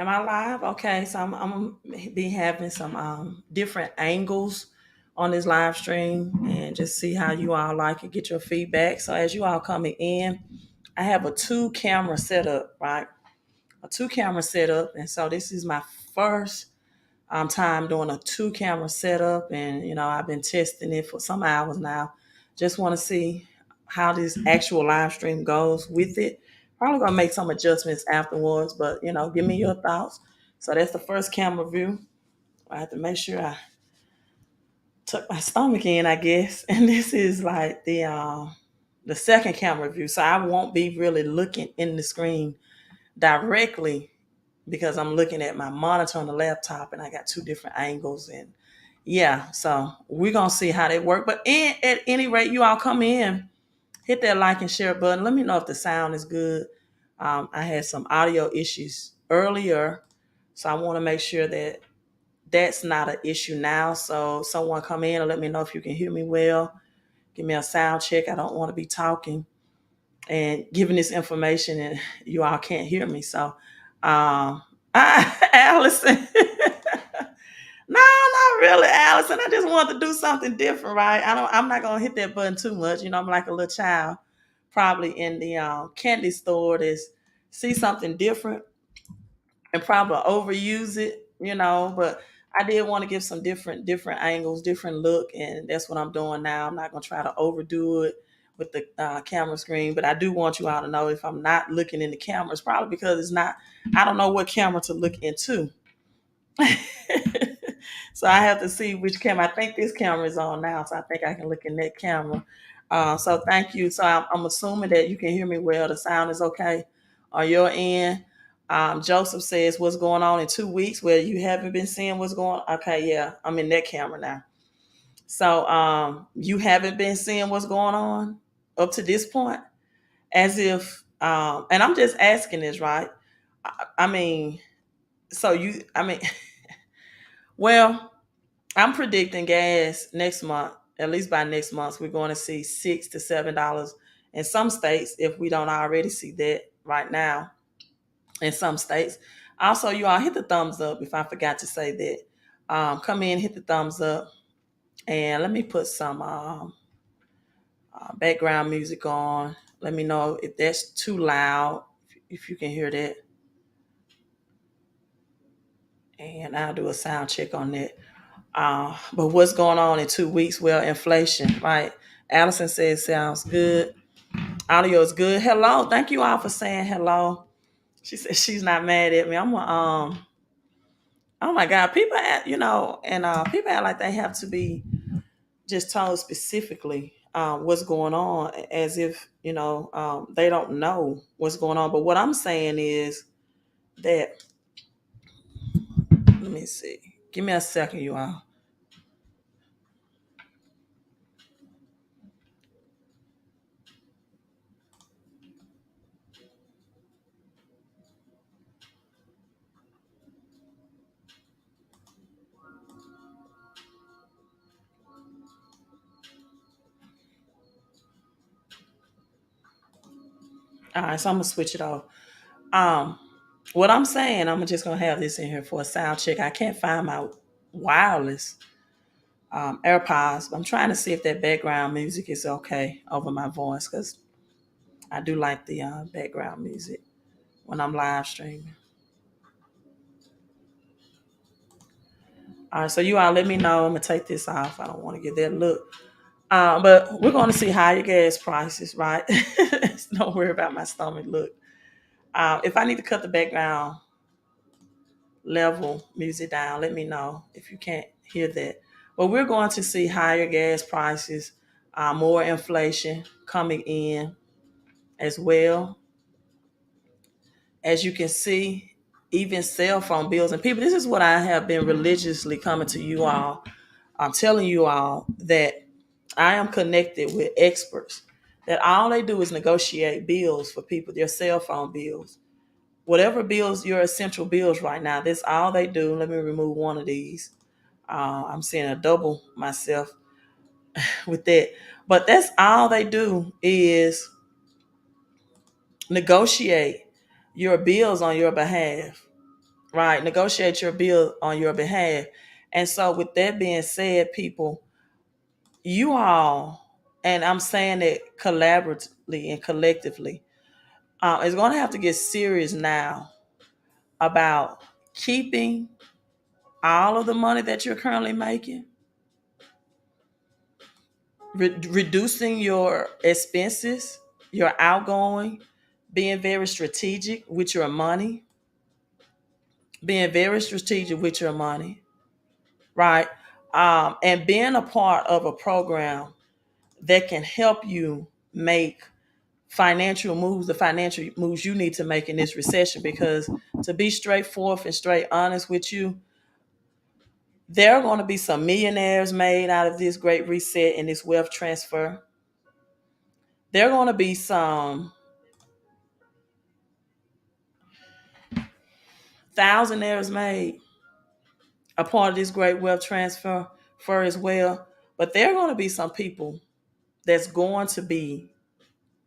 Am I live? Okay, so I'm gonna be having some different angles on this live stream and just see how you all like it, get your feedback. So as you all coming in, I have a two camera setup, right? A two camera setup, and so this is my first time doing a two camera setup, and I've been testing it for some hours now. Just want to see how this actual live stream goes with it. Probably gonna make some adjustments afterwards, but give me your thoughts. So that's the first camera view. I have to make sure I tuck my stomach in, I guess. And this is like the second camera view. So I won't be really looking in the screen directly because I'm looking at my monitor on the laptop and I got two different angles. And yeah, so we're gonna see how they work. But at any rate, you all come in, hit that like and share button. Let me know if the sound is good. I had some audio issues earlier, so I want to make sure that that's not an issue now. So someone come in and let me know if you can hear me well. Give me a sound check. I don't want to be talking and giving this information and you all can't hear me. So, Allison, no, not really, Allison. I just want to do something different, right? I'm not gonna hit that button too much. I'm like a little child, probably in the candy store. To see something different and probably overuse it. But I did want to give some different angles, different look, and that's what I'm doing now. I'm not gonna try to overdo it with the camera screen, but I do want you all to know if I'm not looking in the camera, it's probably because it's not. I don't know what camera to look into. So I have to see which camera. I think this camera is on now, so I think I can look in that camera. So thank you. So I'm assuming that you can hear me well. The sound is okay on your end. Joseph says, "What's going on in 2 weeks?" Well, you haven't been seeing what's going on. Okay, yeah, I'm in that camera now. So you haven't been seeing what's going on up to this point, as if. And I'm just asking this, right? I mean, so I mean, well, I'm predicting gas next month, at least by next month, we're going to see $6 to $7 in some states if we don't already see that right now in some states. Also, you all hit the thumbs up if I forgot to say that. Come in, hit the thumbs up, and let me put some background music on. Let me know if that's too loud, if you can hear that, and I'll do a sound check on that. But what's going on in 2 weeks? Well, inflation, right? Allison says sounds good. Audio is good. Hello. Thank you all for saying hello. She said she's not mad at me. Oh my God, people act, and people act like they have to be just told specifically what's going on as if, they don't know what's going on. But what I'm saying is that, let me see. Give me a second, you all. All right, so I'm gonna switch it off. Um, what I'm saying, I'm just gonna have this in here for a sound check. I can't find my wireless AirPods. But I'm trying to see if that background music is okay over my voice because I do like the background music when I'm live streaming. All right, so you all let me know. I'm gonna take this off. I don't want to get that look. But we're going to see higher gas prices, right? Don't worry about my stomach. Look, if I need to cut the background level music down, let me know if you can't hear that. But we're going to see higher gas prices, more inflation coming in as well. As you can see, even cell phone bills and people, this is what I have been religiously coming to you all. I'm telling you all that I am connected with experts that all they do is negotiate bills for people, their cell phone bills. Whatever bills, your essential bills right now, that's all they do. Let me remove one of these. I'm seeing a double myself with that. But that's all they do is negotiate your bills on your behalf. right? Negotiate your bill on your behalf. And so, with that being said, people, you all, and I'm saying it collaboratively and collectively, is going to have to get serious now about keeping all of the money that you're currently making, reducing your expenses, your outgoing, being very strategic with your money, being very strategic with your money, right? And being a part of a program that can help you make financial moves, the financial moves you need to make in this recession. Because to be straightforward and straight honest with you, there are going to be some millionaires made out of this great reset and this wealth transfer. There are going to be some thousandaires made a part of this great wealth transfer for as well. But there are going to be some people that's going to be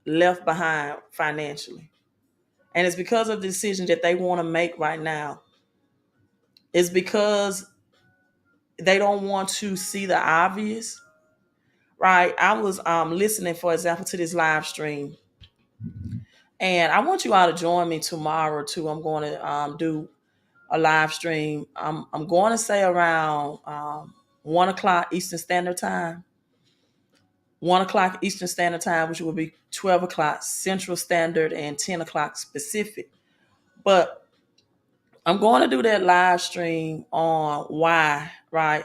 left behind financially. And it's because of the decision that they want to make right now. It's because they don't want to see the obvious, right? I was listening, for example, to this live stream, and I want you all to join me tomorrow too. I'm going to do a live stream. I'm going to say around 1 o'clock Eastern Standard Time, 1 o'clock Eastern Standard Time, which will be 12 o'clock Central Standard and 10 o'clock Pacific. But I'm going to do that live stream on why, right?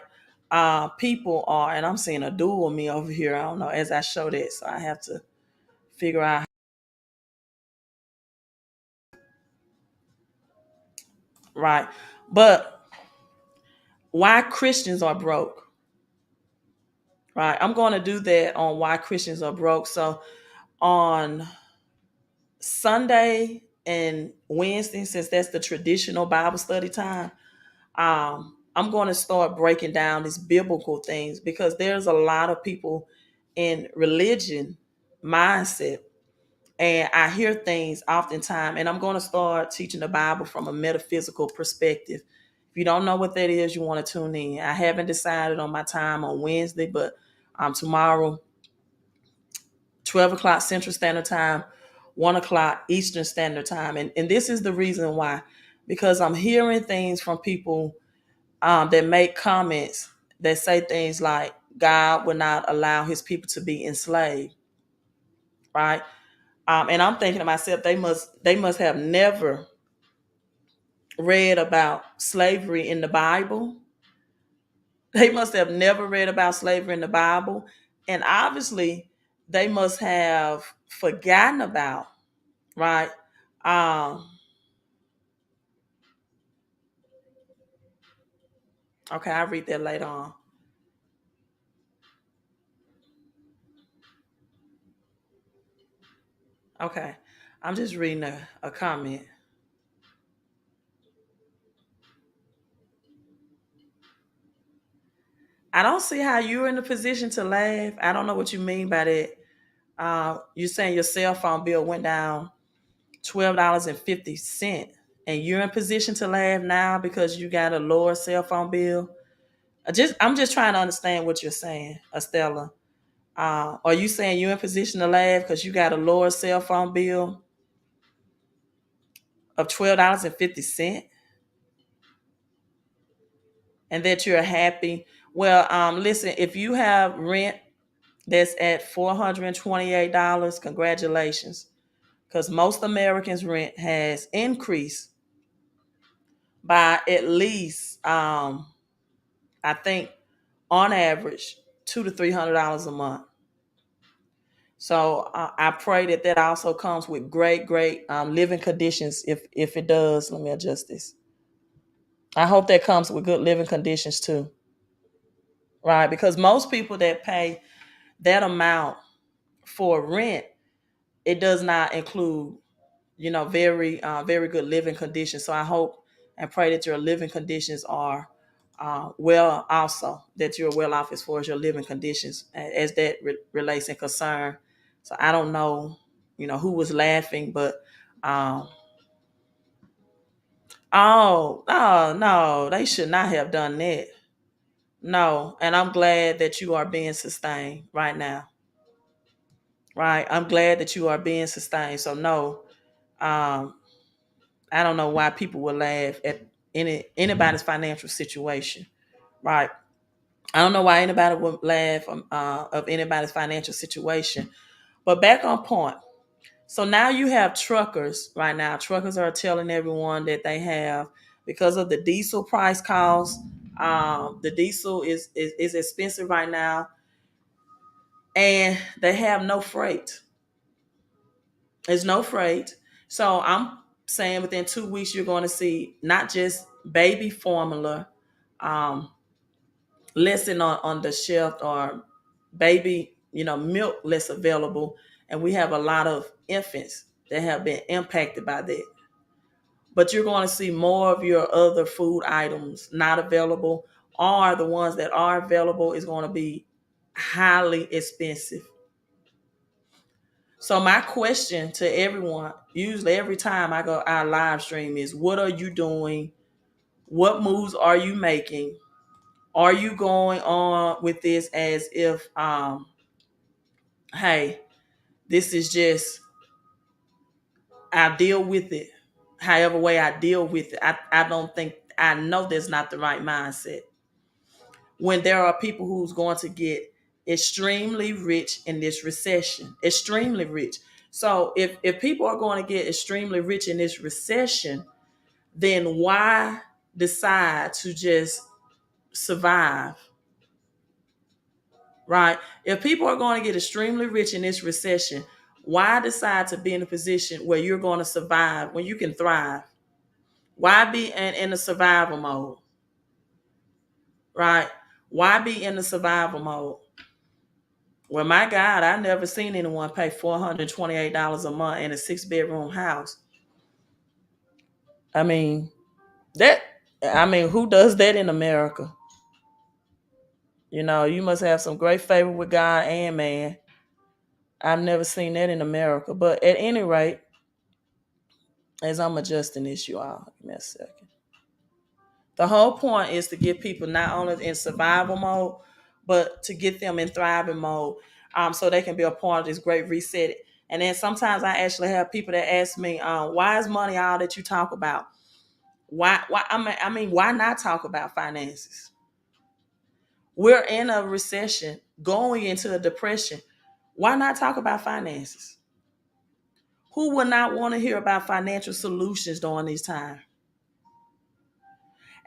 People are, and I'm seeing a dual me over here. I don't know as I show that, so I have to figure out, right? But why Christians are broke, right? I'm going to do that on why Christians are broke. So on Sunday and Wednesday, since that's the traditional Bible study time, I'm going to start breaking down these biblical things, because there's a lot of people in religion mindset, and I hear things oftentimes, and I'm going to start teaching the Bible from a metaphysical perspective. If you don't know what that is, you want to tune in. I haven't decided on my time on Wednesday, but tomorrow, 12 o'clock Central Standard Time, 1 o'clock Eastern Standard Time. And this is the reason why, because I'm hearing things from people that make comments that say things like God would not allow his people to be enslaved, right? And I'm thinking to myself, they must have never read about slavery in the Bible. They must have never read about slavery in the Bible. And obviously they must have forgotten about, right? Um, okay, I'll read that later on. Okay. I'm just reading a comment. I don't see how you're in a position to laugh. I don't know what you mean by that. You're saying your cell phone bill went down $12.50, and you're in position to laugh now because you got a lower cell phone bill. I'm just trying to understand what you're saying, Estella. Are you saying you're in position to laugh because you got a lower cell phone bill of $12.50, and that you're happy? Well, listen, if you have rent that's at $428, congratulations, because most Americans' rent has increased by at least, I think, on average, $200 to $300 a month. So I pray that that also comes with great, great living conditions. If it does, let me adjust this. I hope that comes with good living conditions too, right? Because most people that pay that amount for rent, it does not include, very, very good living conditions. So I hope and pray that your living conditions are well, also that you're well off as far as your living conditions, as that relates and concern. So I don't know, who was laughing, but um, Oh, oh no, they should not have done that. No, and I'm glad that you are being sustained right now. Right, I'm glad that you are being sustained. So no, um, I don't know why people would laugh at anybody's financial situation. Right, I don't know why anybody would laugh of anybody's financial situation. But back on point. So now you have truckers right now. Truckers are telling everyone that they have, because of the diesel price cost. The diesel is expensive right now, and they have no freight. There's no freight. So I'm saying within 2 weeks you're going to see not just baby formula um, lesson on the shelf, or baby, milk less available, and we have a lot of infants that have been impacted by that. But you're going to see more of your other food items not available, or the ones that are available is going to be highly expensive. So my question to everyone, usually every time I go our live stream, is what are you doing? What moves are you making? Are you going on with this as if hey, this is just, I deal with it however way I deal with it. I don't think, I know that's not the right mindset. When there are people who's going to get extremely rich in this recession, extremely rich. So if people are going to get extremely rich in this recession, then why decide to just survive? Right? If people are going to get extremely rich in this recession, why decide to be in a position where you're going to survive when you can thrive? Why be in a survival mode? Right? Why be in the survival mode? Well, my God, I never seen anyone pay $428 a month in a 6 bedroom house. I mean, that, I mean, who does that in America? You must have some great favor with God and man. I've never seen that in America. But at any rate, as I'm adjusting this, you all, give me a second. The whole point is to get people not only in survival mode, but to get them in thriving mode, so they can be a part of this great reset. And then sometimes I actually have people that ask me, why is money all that you talk about? Why? I mean, why not talk about finances? We're in a recession, going into a depression. Why not talk about finances? Who would not want to hear about financial solutions during this time?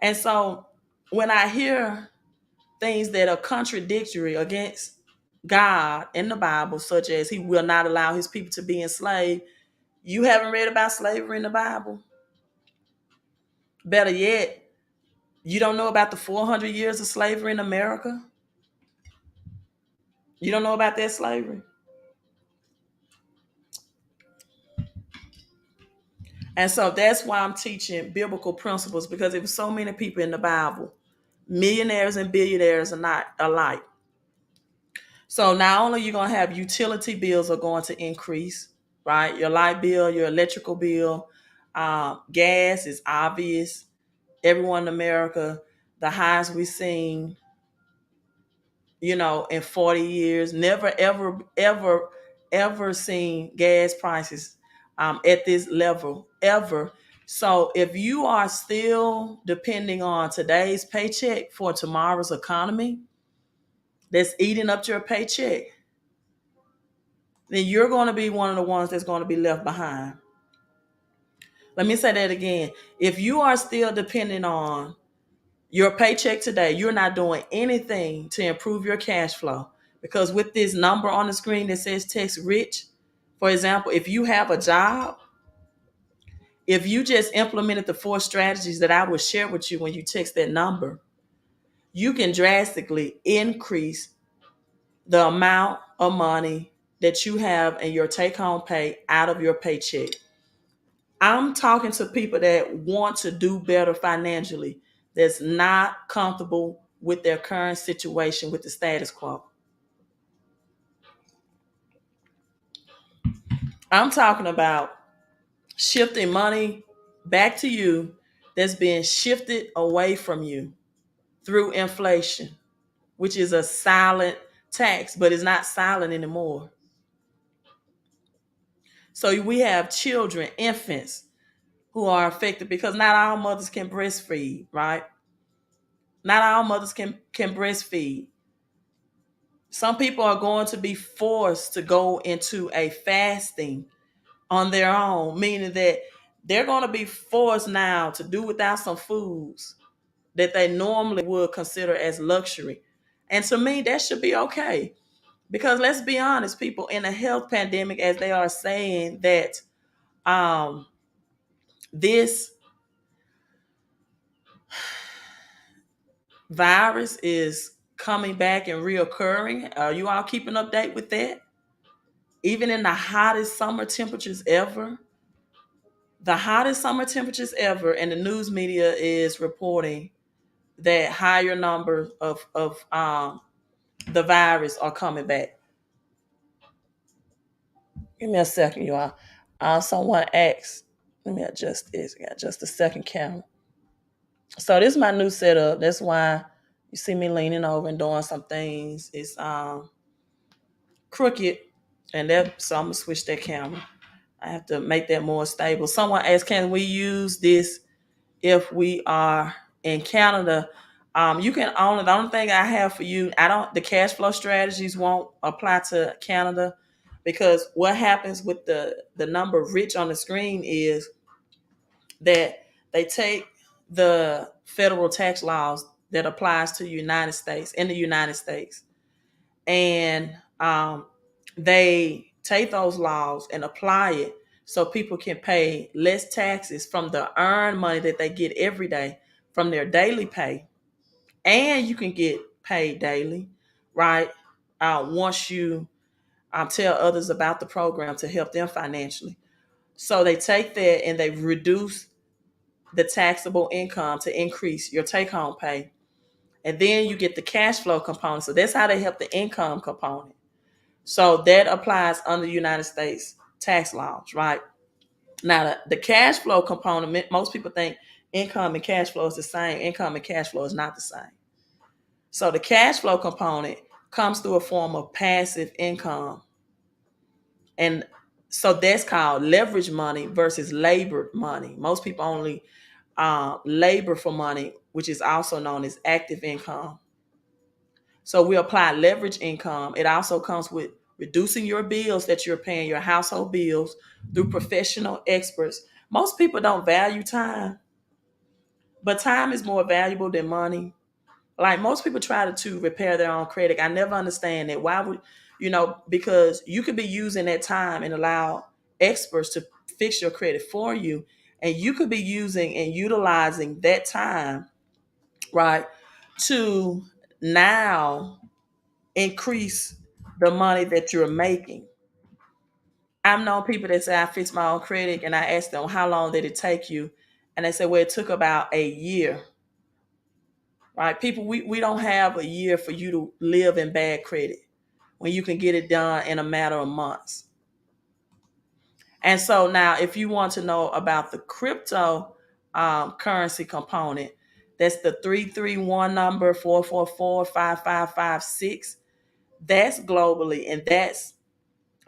And so when I hear things that are contradictory against God in the Bible, such as He will not allow His people to be enslaved, you haven't read about slavery in the Bible? Better yet, you don't know about the 400 years of slavery in America? You don't know about that slavery? And so that's why I'm teaching biblical principles, because there were so many people in the Bible. Millionaires and billionaires are not alike. So not only you're going to have utility bills are going to increase, right? Your light bill, your electrical bill, gas is obvious. Everyone in America, the highest we've seen, in 40 years, never, ever, ever, ever seen gas prices at this level, ever. So if you are still depending on today's paycheck for tomorrow's economy that's eating up your paycheck, then you're going to be one of the ones that's going to be left behind. Let me say that again. If you are still depending on your paycheck today, you're not doing anything to improve your cash flow. Because with this number on the screen that says text rich, for example, if you have a job, if you just implemented the 4 strategies that I will share with you when you text that number, you can drastically increase the amount of money that you have in your take home pay out of your paycheck. I'm talking to people that want to do better financially, that's not comfortable with their current situation, with the status quo. I'm talking about shifting money back to you that's being shifted away from you through inflation, which is a silent tax, but it's not silent anymore. So we have children, infants, who are affected because not all mothers can breastfeed, right? Not all mothers can breastfeed. Some people are going to be forced to go into a fasting on their own, meaning that they're going to be forced now to do without some foods that they normally would consider as luxury. And to me, that should be okay. Because let's be honest, people, in a health pandemic, as they are saying that um, this virus is coming back and reoccurring. Are you all keeping update with that? Even in the hottest summer temperatures ever, the hottest summer temperatures ever, and the news media is reporting that higher numbers of the virus are coming back. Give me a second, you all. Someone asked, let me adjust this. I got just a second camera. So this is my new setup. That's why you see me leaning over and doing some things. It's crooked, and that so I'm gonna switch that camera. I have to make that more stable. Someone asked, can we use this if we are in Canada? You can only, the only thing I have for you, the cash flow strategies won't apply to Canada, because what happens with the number rich on the screen is that they take the federal tax laws that applies to the United States in the United States, and they take those laws and apply it so people can pay less taxes from the earned money that they get every day from their daily pay. And you can get paid daily, right? Once you tell others about the program to help them financially. So they take that and they reduce the taxable income to increase your take home pay. And then you get the cash flow component. So that's how they help the income component. So that applies under the United States tax laws, right? Now, the cash flow component, most people think income and cash flow is the same. Income and cash flow is not the same. So the cash flow component comes through a form of passive income. And so that's called leverage money versus labor money. Most people only labor for money, which is also known as active income. So we apply leverage income. It also comes with reducing your bills that you're paying, your household bills, through professional experts. Most people don't value time, but time is more valuable than money. Like most people try to repair their own credit. I never understand that. Why would, because you could be using that time and allow experts to fix your credit for you. And you could be using and utilizing that time, right, to now increase the money that you're making. I've known people that say I fixed my own credit, and I asked them how long did it take you, and they said, well, it took about a year. Right? People, we don't have a year for you to live in bad credit when you can get it done in a matter of months. And so now, if you want to know about the crypto currency component, that's the 331 number 444 5556. That's globally, and that's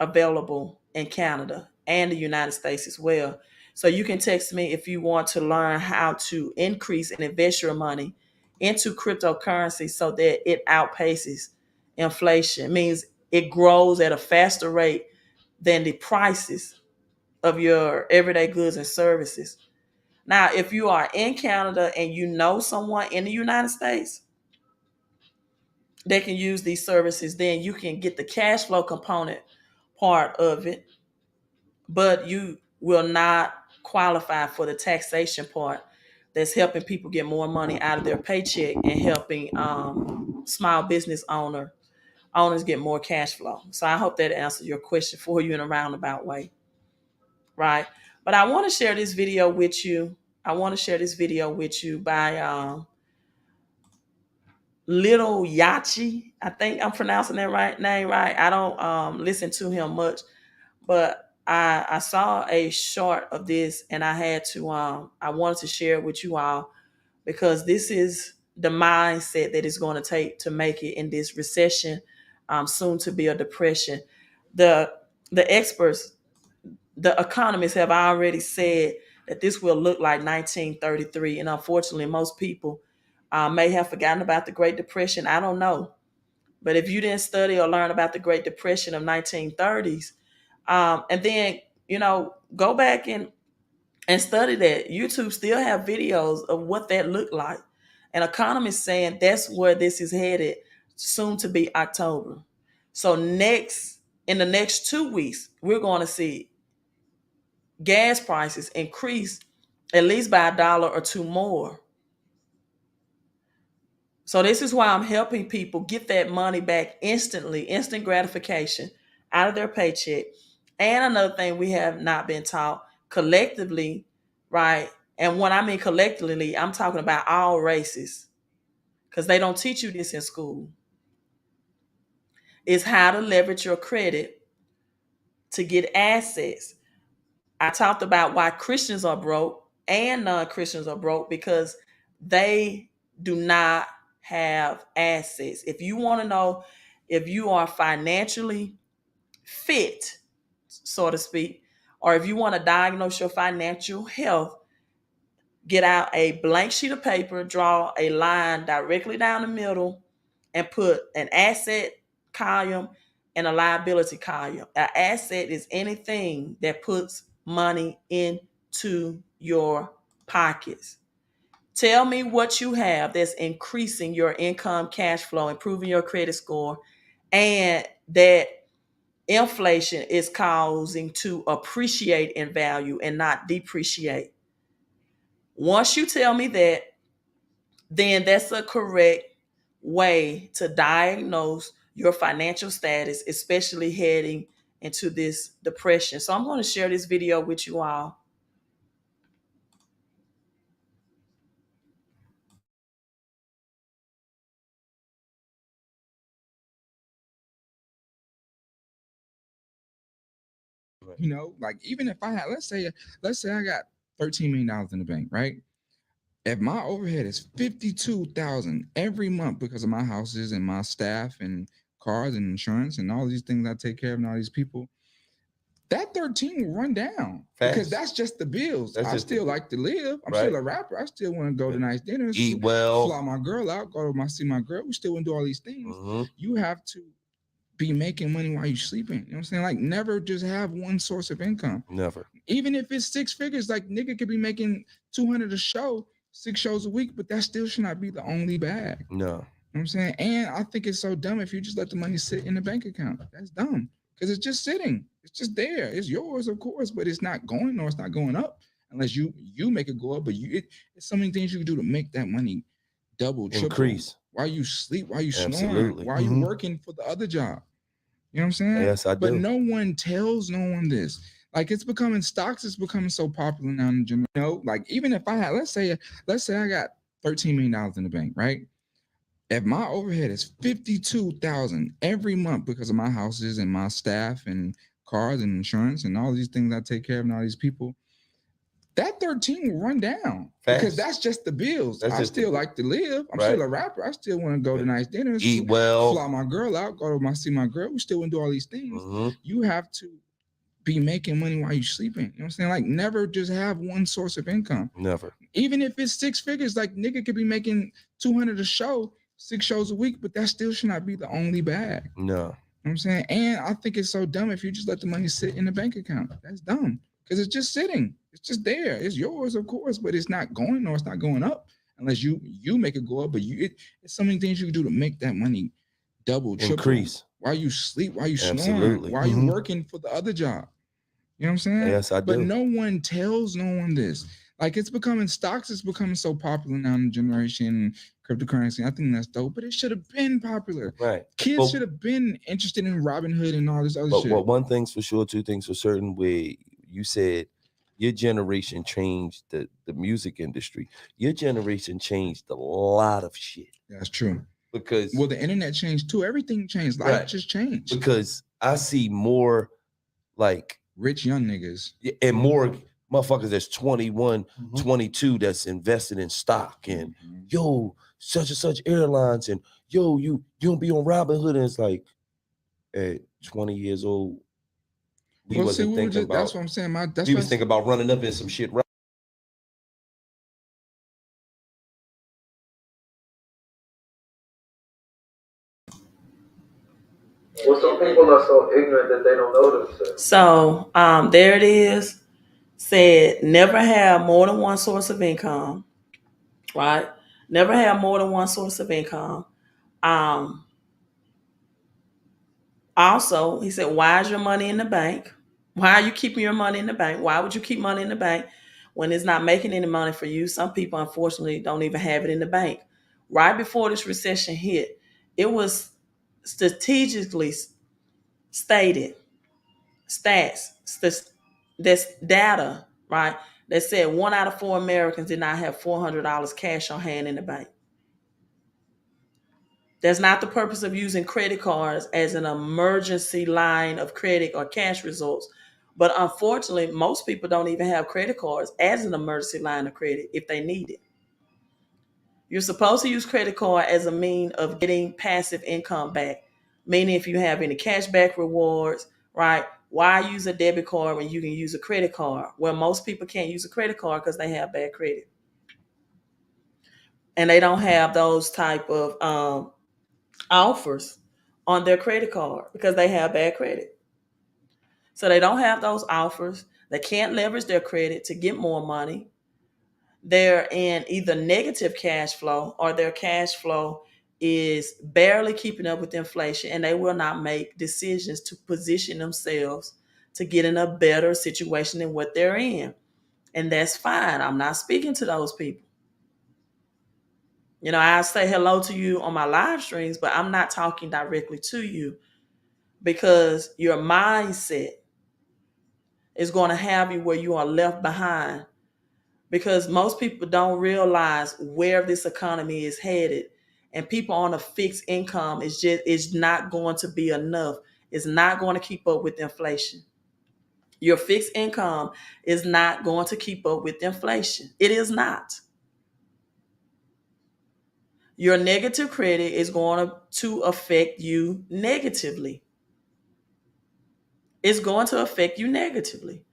available in Canada and the United States as well. So you can text me if you want to learn how to increase and invest your money into cryptocurrency so that it outpaces inflation. It means it grows at a faster rate than the prices of your everyday goods and services. Now, if you are in Canada and you know someone in the United States that can use these services, then you can get the cash flow component part of it, but you will not qualify for the taxation part that's helping people get more money out of their paycheck and helping small business owners get more cash flow. So I hope that answers your question for you in a roundabout way, right? But I want to share this video with you. I want to share this video with you by Little Yachi. I think I'm pronouncing that name right. I don't listen to him much, but I saw a short of this, and I had to I wanted to share it with you all, because this is the mindset that it's going to take to make it in this recession, soon to be a depression. The the experts, the economists have already said that this will look like 1933, and unfortunately, most people may have forgotten about the Great Depression. I don't know, but if you didn't study or learn about the Great Depression of 1930s, and then go back and study that. YouTube still have videos of what that looked like. An economist saying that's where this is headed, soon to be October. So in the next 2 weeks, we're going to see gas prices increase at least by $1 or two more. So this is why I'm helping people get that money back instantly, instant gratification out of their paycheck. And another thing we have not been taught collectively, right? And when I mean collectively, I'm talking about all races, because they don't teach you this in school, is how to leverage your credit to get assets. I talked about why Christians are broke and non-Christians are broke, because they do not have assets. If you want to know if you are financially fit, so to speak, or if you want to diagnose your financial health, get out a blank sheet of paper, draw a line directly down the middle, and put an asset column and a liability column. An asset is anything that puts money into your pockets. Tell me what you have that's increasing your income, cash flow, improving your credit score, and that inflation is causing to appreciate in value and not depreciate. Once you tell me that, then that's a correct way to diagnose your financial status, especially heading into this depression. So I'm going to share this video with you all. Like even if I had, let's say I got $13 million in the bank, right? If my overhead is 52,000 every month because of my houses and my staff and cars and insurance and all these things I take care of and all these people, that 13 will run down. Fast. Because that's just the bills. That's I still like to live. I'm still a rapper. I still want to go to nice dinners, eat well, fly my girl out, go to see my girl. We still want to do all these things. You have to be making money while you're sleeping. You know what I'm saying? Like, never just have one source of income. Never. Even if it's six figures, like, nigga could be making 200 a show, 6 shows a week, but that still should not be the only bag. No. You know what I'm saying? And I think it's so dumb if you just let the money sit in the bank account. That's dumb. Because it's just sitting. It's just there. It's yours, of course, but it's not going or it's not going up unless you make it go up. But it's so many things you can do to make that money double, triple. Increase. While you sleep, while you snoring, while you working for the other job. You know what I'm saying? Yes, I do. But no one tells no one this. Like, it's becoming stocks is becoming so popular now in general. Like, even if I had, let's say I got $13 million in the bank, right? If my overhead is 52,000 every month because of my houses and my staff and cars and insurance and all these things I take care of and all these people, that 13 will run down. Fast. Because that's just the bills. I still like to live. I'm still a rapper. I still want to go to nice dinners, eat well, fly my girl out, go to see my girl. We still want to do all these things. You have to be making money while you're sleeping. You know what I'm saying? Like, never just have one source of income. Never. Even if it's 6 figures, like, nigga could be making 200 a show, 6 shows a week, but that still should not be the only bag. No. You know what I'm saying? And I think it's so dumb if you just let the money sit in the bank account. That's dumb. Because it's just sitting. It's just there. It's yours, of course, but it's not going or it's not going up unless you make it go up. But it's so many things you can do to make that money double, triple. Increase. While you sleep, while you snoring, while you working for the other job. You know what I'm saying? Yes, I do. But no one tells no one this. Like, it's becoming stocks is becoming so popular now in the generation, cryptocurrency. I think that's dope, but it should have been popular. Right. Kids should have been interested in Robinhood and all this other shit. But one thing's for sure, two things for certain. Where you said your generation changed the music industry. Your generation changed a lot of shit. That's true. Because the internet changed too. Everything changed. Life just changed. Because I see more like rich young niggas. and more motherfuckers that's 21, 22 that's invested in stock and yo, such and such airlines and yo, you don't be on Robinhood and it's like at 20 years old, we Well, see, wasn't we were thinking just that's about what I'm saying. That's we why was thinking about running up in some shit. Well, some people are so ignorant that they don't know themselves. So there it is. Said never have more than one source of income, right? Never have more than one source of income. Um, Also, he said, why is your money in the bank? Why are you keeping your money in the bank? Why would you keep money in the bank when it's not making any money for you? Some people, unfortunately, don't even have it in the bank. Right before this recession hit, it was strategically stated, stats, this data, right, that said 1 out of 4 Americans did not have $400 cash on hand in the bank. That's not the purpose of using credit cards as an emergency line of credit or cash results. But unfortunately, most people don't even have credit cards as an emergency line of credit if they need it. You're supposed to use credit card as a mean of getting passive income back, meaning if you have any cashback rewards, right? Why use a debit card when you can use a credit card? Well, most people can't use a credit card because they have bad credit. And they don't have those type of offers on their credit card because they have bad credit. So they don't have those offers. They can't leverage their credit to get more money. They're in either negative cash flow or their cash flow is barely keeping up with inflation, and they will not make decisions to position themselves to get in a better situation than what they're in. And that's fine. I'm not speaking to those people. You know, I say hello to you on my live streams, but I'm not talking directly to you because your mindset is going to have you where you are left behind, because most people don't realize where this economy is headed, and people on a fixed income is not going to be enough. It's not going to keep up with inflation. Your fixed income is not going to keep up with inflation. It is not. Your negative credit is going to affect you negatively. It's going to affect you negatively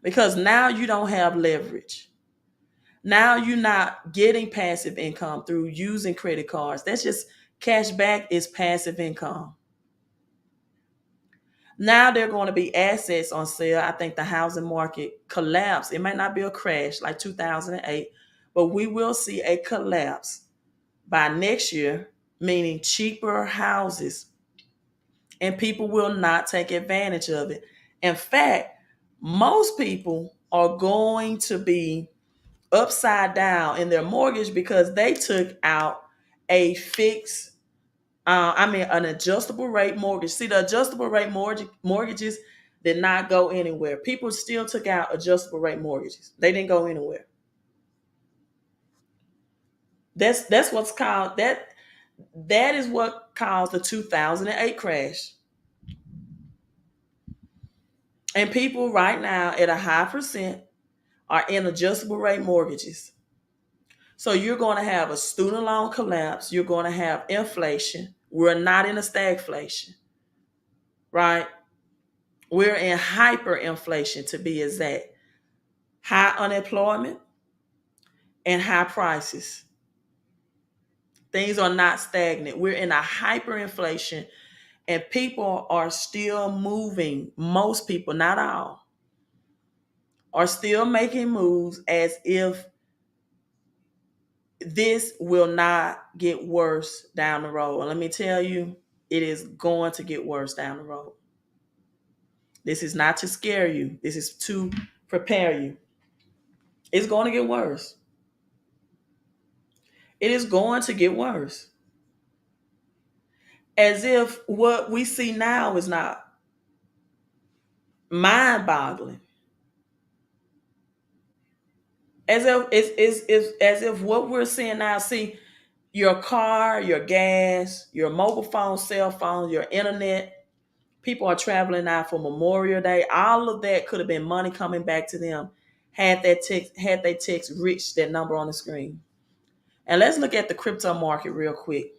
because now you don't have leverage. Now you're not getting passive income through using credit cards. That's just cash back is passive income. Now there are going to be assets on sale. I think the housing market collapsed. It might not be a crash like 2008, but we will see a collapse by next year, meaning cheaper houses, and people will not take advantage of it. In fact, most people are going to be upside down in their mortgage because they took out a fixed, an adjustable rate mortgage. See, the adjustable rate mortgages did not go anywhere. People still took out adjustable rate mortgages. They didn't go anywhere. That's what's called that. That is what caused the 2008 crash. And people right now at a high percent are in adjustable rate mortgages. So you're going to have a student loan collapse. You're going to have inflation. We're not in a stagflation, right? We're in hyperinflation, to be exact. High unemployment and high prices. Things are not stagnant. We're in a hyperinflation, and people are still moving. Most people, not all, are still making moves as if this will not get worse down the road. And let me tell you, it is going to get worse down the road. This is not to scare you. This is to prepare you. It's going to get worse. It is going to get worse. As if what we see now is not mind-boggling. It's as if what we're seeing now, see, your car, your gas, your mobile phone, cell phone, your internet, People are traveling out for Memorial Day. All of that could have been money coming back to them had they text Rich that number on the screen. And let's look at the crypto market real quick.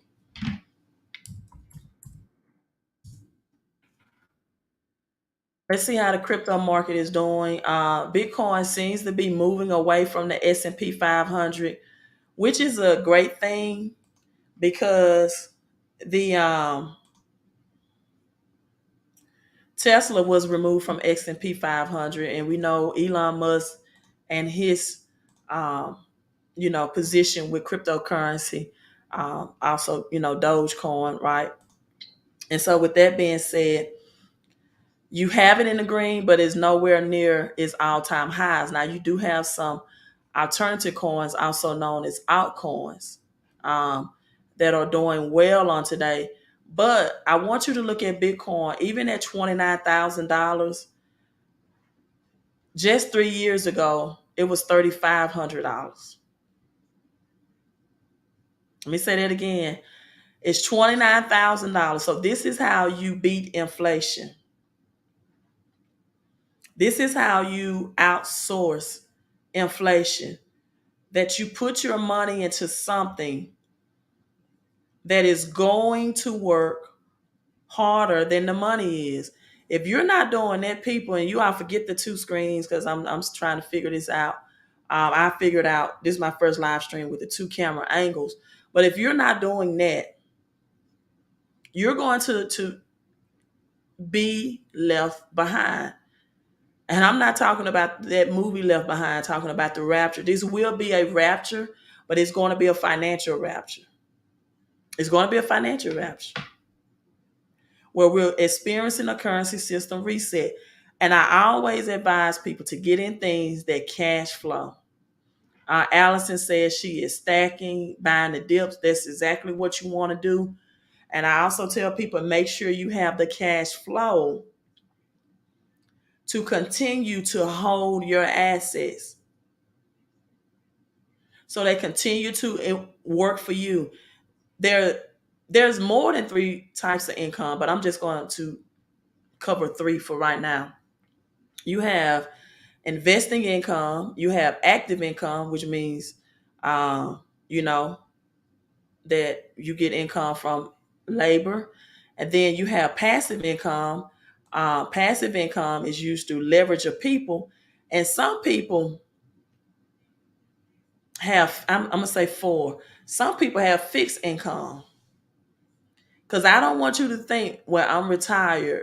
Let's see how the crypto market is doing. Bitcoin seems to be moving away from the S&P 500, which is a great thing because the Tesla was removed from S&P 500, and we know Elon Musk and his position with cryptocurrency, also Dogecoin, right? And so with that being said, you have it in the green, but it's nowhere near its all-time highs. Now you do have some alternative coins, also known as altcoins, that are doing well on today. But I want you to look at Bitcoin, even at $29,000. Just 3 years ago, it was $3,500. Let me say that again. It's $29,000. So this is how you beat inflation. This is how you outsource inflation. That you put your money into something that is going to work harder than the money is. If you're not doing that, people, and you all forget the two screens because I'm trying to figure this out. I figured out this is my first live stream with the two camera angles. But if you're not doing that, you're going to be left behind. And I'm not talking about that movie Left Behind, talking about the rapture. This will be a rapture, but it's going to be a financial rapture. It's going to be a financial rapture where we're experiencing a currency system reset. And I always advise people to get in things that cash flow. Allison says she is stacking, buying the dips. That's exactly what you want to do. And I also tell people, make sure you have the cash flow to continue to hold your assets so they continue to work for you. There's more than three types of income, but I'm just going to cover three for right now. You have investing income, you have active income, which means you know that you get income from labor, and then you have passive income. Passive income is used to leverage of people, and some people have, I'm gonna say four. Some people have fixed income. Because I don't want you to think, well, I'm retired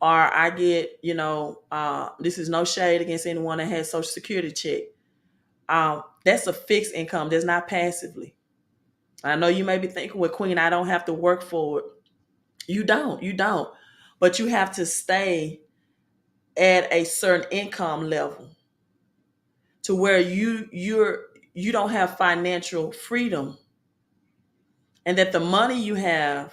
or I get, this is no shade against anyone that has Social Security check. That's a fixed income. That's not passively. I know you may be thinking, well, Queen, I don't have to work for it. You don't. But you have to stay at a certain income level to where you don't have financial freedom, and that the money you have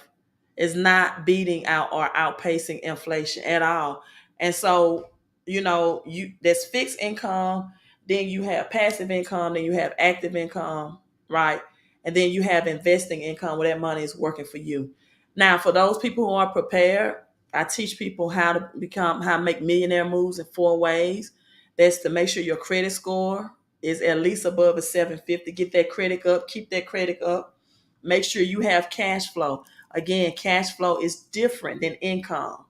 is not beating out or outpacing inflation at all. And so, that's fixed income, then you have passive income, then you have active income, right? And then you have investing income where that money is working for you. Now, for those people who are prepared, I teach people how to make millionaire moves in 4 ways. That's to make sure your credit score is at least above a 750. Get that credit up, keep that credit up. Make sure you have cash flow. Again, cash flow is different than income.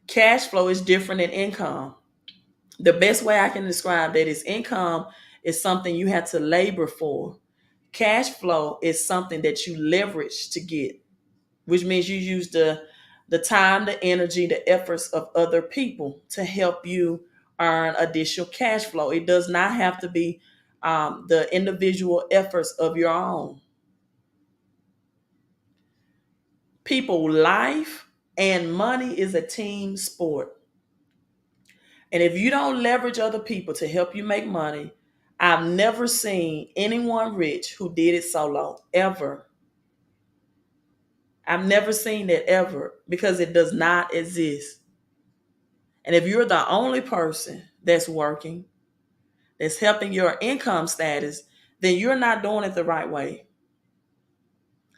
Cash flow is different than income. The best way I can describe that is income is something you have to labor for. Cash flow is something that you leverage to get, which means you use the time, the energy, the efforts of other people to help you earn additional cash flow. It does not have to be the individual efforts of your own. People, life and money is a team sport. And if you don't leverage other people to help you make money, I've never seen anyone rich who did it solo, ever. I've never seen that ever because it does not exist. And if you're the only person that's working, that's helping your income status, then you're not doing it the right way.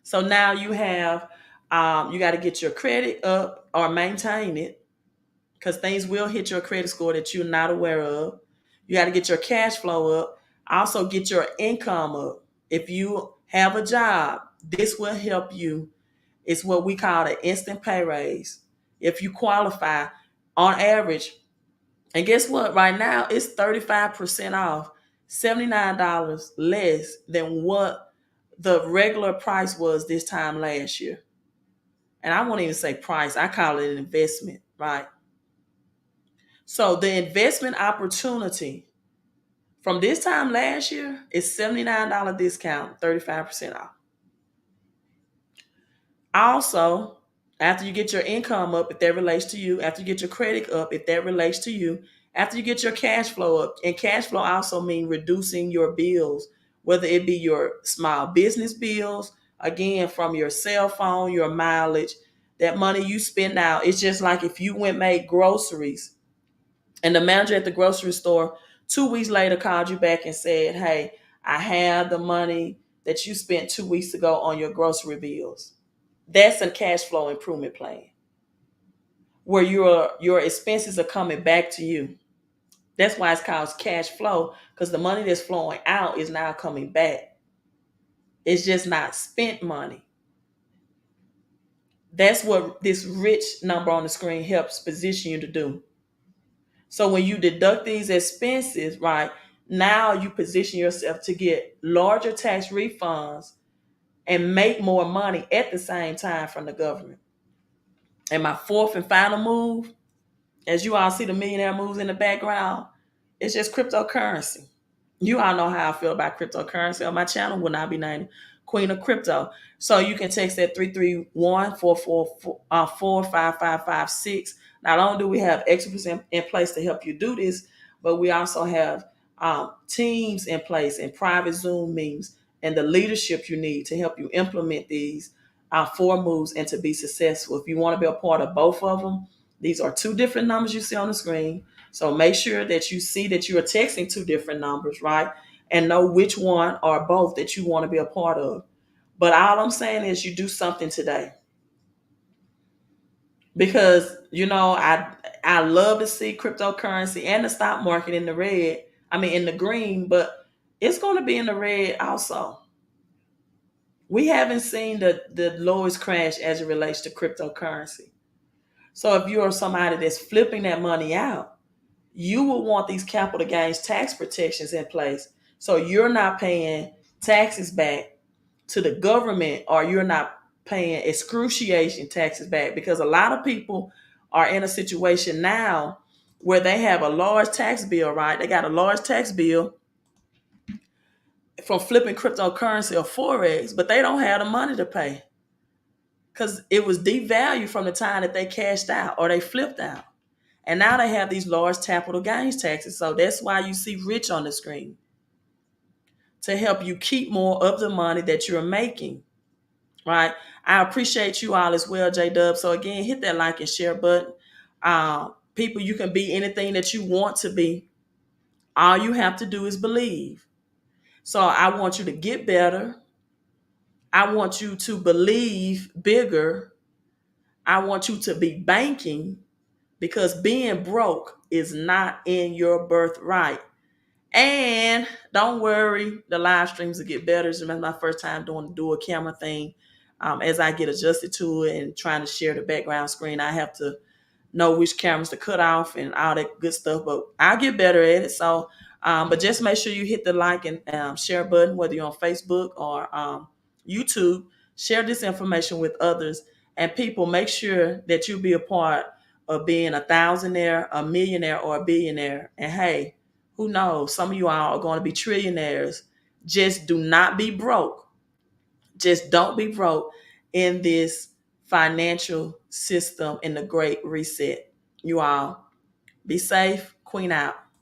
So now you have You got to get your credit up or maintain it, because things will hit your credit score that you're not aware of. You got to get your cash flow up. Also, get your income up. If you have a job, this will help you. It's what we call an instant pay raise. If you qualify, on average, and guess what? Right now, it's 35% off, $79 less than what the regular price was this time last year. And I won't even say price, I call it an investment, right? So the investment opportunity from this time last year is $79 discount, 35% off. Also, after you get your income up, if that relates to you, after you get your credit up, if that relates to you, after you get your cash flow up, and cash flow also means reducing your bills, whether it be your small business bills, again, from your cell phone, your mileage, that money you spend out. It's just like if you went made groceries and the manager at the grocery store 2 weeks later called you back and said, hey, I have the money that you spent 2 weeks ago on your grocery bills. That's a cash flow improvement plan where your expenses are coming back to you. That's why it's called cash flow, because the money that's flowing out is now coming back. It's just not spent money. That's what this rich number on the screen helps position you to do. So when you deduct these expenses, right, now you position yourself to get larger tax refunds and make more money at the same time from the government. And my fourth and final move, as you all see the millionaire moves in the background, it's just cryptocurrency. You all know how I feel about cryptocurrency. On my channel will not be named Queen of Crypto. So you can text that 331-444-45556. Not only do we have experts in place to help you do this, but we also have teams in place and private Zoom meetings and the leadership you need to help you implement these 4 moves and to be successful. If you want to be a part of both of them, these are 2 different numbers you see on the screen. So make sure that you see that you are texting 2 different numbers, right? And know which one or both that you want to be a part of. But all I'm saying is you do something today. Because, I love to see cryptocurrency and the stock market in the red. In the green, but it's going to be in the red also. We haven't seen the lowest crash as it relates to cryptocurrency. So if you're somebody that's flipping that money out, you will want these capital gains tax protections in place. So you're not paying taxes back to the government, or you're not paying excruciation taxes back, because a lot of people are in a situation now where they have a large tax bill, right? They got a large tax bill from flipping cryptocurrency or Forex, but they don't have the money to pay because it was devalued from the time that they cashed out or they flipped out. And now they have these large capital gains taxes. So that's why you see rich on the screen, to help you keep more of the money that you're making, right? I appreciate you all as well, J-Dub. So again, hit that like and share button. People, you can be anything that you want to be. All you have to do is believe. So I want you to get better. I want you to believe bigger. I want you to be banking, because being broke is not in your birthright. And don't worry, the live streams will get better. It's my first time doing the dual camera thing. As I get adjusted to it and trying to share the background screen, I have to know which cameras to cut off and all that good stuff. But I'll get better at it. So, but just make sure you hit the like and share button, whether you're on Facebook or YouTube. Share this information with others. And people, make sure that you be a part of being a thousandaire, a millionaire, or a billionaire. And hey, who knows? Some of you all are going to be trillionaires. Just do not be broke. Just don't be broke in this financial system in the Great Reset. You all be safe. Queen out.